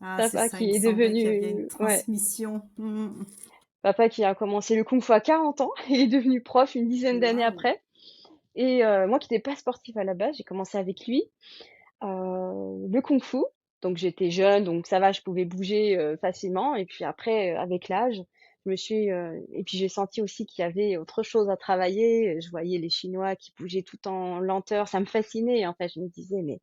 Ah, c'est Papa ça, il qui me est semblait qu'il y avait une devenu, ouais, transmission. papa qui a commencé le kung-fu à 40 ans, il est devenu prof une dizaine d'années Waouh! après. Et moi qui n'étais pas sportive à la base, j'ai commencé avec lui le kung-fu. Donc j'étais jeune, donc ça va, je pouvais bouger facilement. Et puis après, avec l'âge, et puis j'ai senti aussi qu'il y avait autre chose à travailler. Je voyais les Chinois qui bougeaient tout en lenteur, ça me fascinait. En fait, je me disais, mais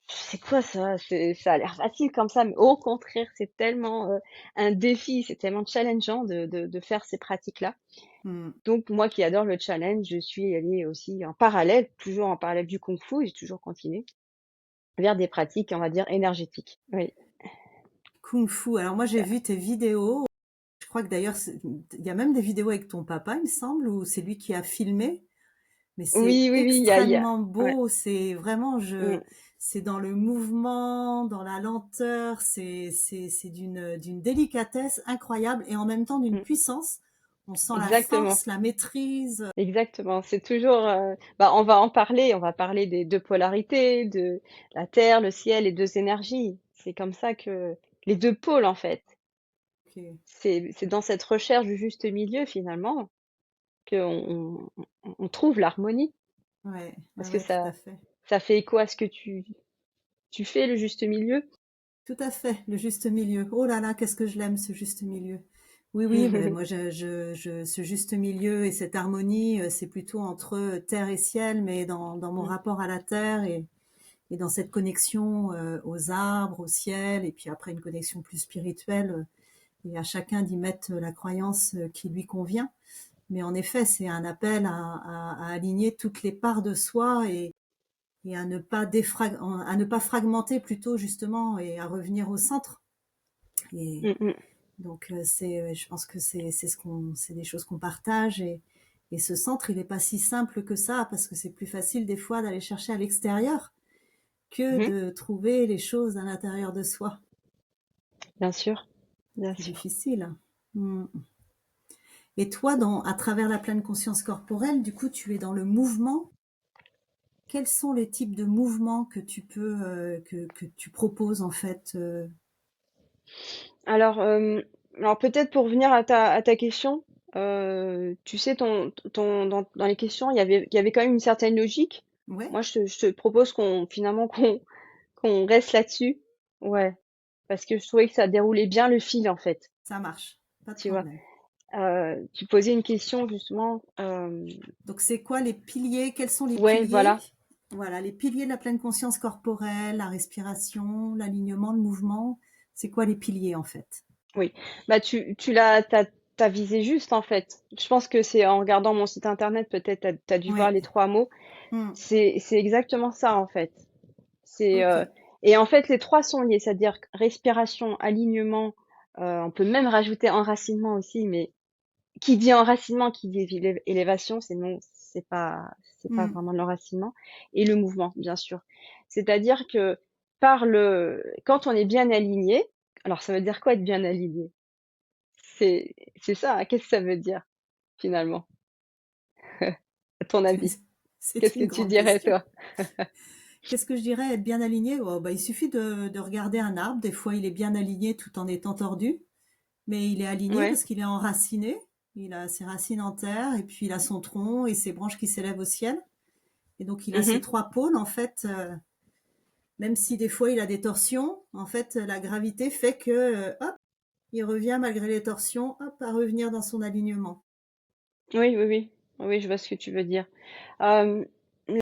c'est quoi ça? Ça a l'air facile comme ça, mais au contraire, c'est tellement un défi, c'est tellement challengeant de faire ces pratiques-là. Mmh. Donc moi qui adore le challenge, je suis allée aussi en parallèle, toujours en parallèle du kung-fu, et j'ai toujours continué vers des pratiques, on va dire, énergétiques. Oui. Kung Fu. Alors moi, j'ai vu tes vidéos. Je crois que d'ailleurs, il y a même des vidéos avec ton papa, il me semble, où c'est lui qui a filmé. Mais c'est Oui, oui, oui, extrêmement ouais. beau. C'est vraiment, Mm, c'est dans le mouvement, dans la lenteur. C'est d'une délicatesse incroyable et en même temps d'une mm. puissance. On sent la Exactement, force, la maîtrise. exactement. C'est toujours, bah, on va en parler, on va parler des deux polarités, de la terre, le ciel, les deux énergies. C'est comme ça que les deux pôles, en fait. Ok. C'est dans cette recherche du juste milieu, finalement, qu'on on trouve l'harmonie. Ouais, ouais, Parce que ouais, tout à fait. ça fait écho à ce que tu fais, le juste milieu. Tout à fait, le juste milieu. Oh là là, qu'est-ce que je l'aime, ce juste milieu. Oui, oui, mais moi, ce juste milieu et cette harmonie, c'est plutôt entre terre et ciel, mais dans mon Mm, rapport à la terre et dans cette connexion aux arbres, au ciel, et puis après une connexion plus spirituelle, et à chacun d'y mettre la croyance qui lui convient. Mais en effet, c'est un appel à aligner toutes les parts de soi et à ne pas fragmenter plutôt justement et à revenir au centre. Et mm, mm. donc je pense que c'est des choses qu'on partage et ce centre, il n'est pas si simple que ça parce que c'est plus facile des fois d'aller chercher à l'extérieur que Mhm. de trouver les choses à l'intérieur de soi. Bien sûr, bien C'est sûr. difficile. Mm. Et toi, à travers la pleine conscience corporelle, du coup, tu es dans le mouvement. Quels sont les types de mouvements que tu peux, que tu proposes en fait Alors, alors peut-être pour revenir à ta question, tu sais, dans les questions, il y avait quand même une certaine logique. Ouais, Moi, je te propose finalement, qu'on reste là-dessus. Ouais. Parce que je trouvais que ça déroulait bien le fil, en fait. ça marche, pas de Tu vois. problème. Tu posais une question, justement. Donc, c'est quoi les piliers? Quels sont les Ouais, piliers? voilà. Voilà, les piliers de la pleine conscience corporelle, la respiration, l'alignement, le mouvement. C'est quoi les piliers en fait? Oui. Bah, t'as visé juste, en fait. Je pense que c'est en regardant mon site internet, peut-être, t'as dû voir Oui. les trois mots. Hmm. C'est exactement ça, en fait. C'est Ok. et en fait les trois sont liés, c'est-à-dire respiration, alignement, on peut même rajouter enracinement aussi, mais qui dit enracinement, qui dit élévation, c'est non, c'est pas Hmm. vraiment de l'enracinement, et le mouvement, bien sûr. C'est-à-dire que quand on est bien aligné, alors ça veut dire quoi être bien aligné? C'est ça, hein, qu'est-ce que ça veut dire finalement, à ton avis? C'est Qu'est-ce que une tu grande dirais question. toi? Qu'est-ce que je dirais? Être bien aligné? Oh, bah, il suffit de regarder un arbre. Des fois, il est bien aligné tout en étant tordu, mais il est aligné Ouais. parce qu'il est enraciné. Il a ses racines en terre et puis il a son tronc et ses branches qui s'élèvent au ciel. Et donc, il a ces Mhm. trois pôles en fait. Même si des fois il a des torsions, en fait, la gravité fait que, hop, il revient malgré les torsions, hop, à revenir dans son alignement. Oui, oui, oui. Oui, je vois ce que tu veux dire.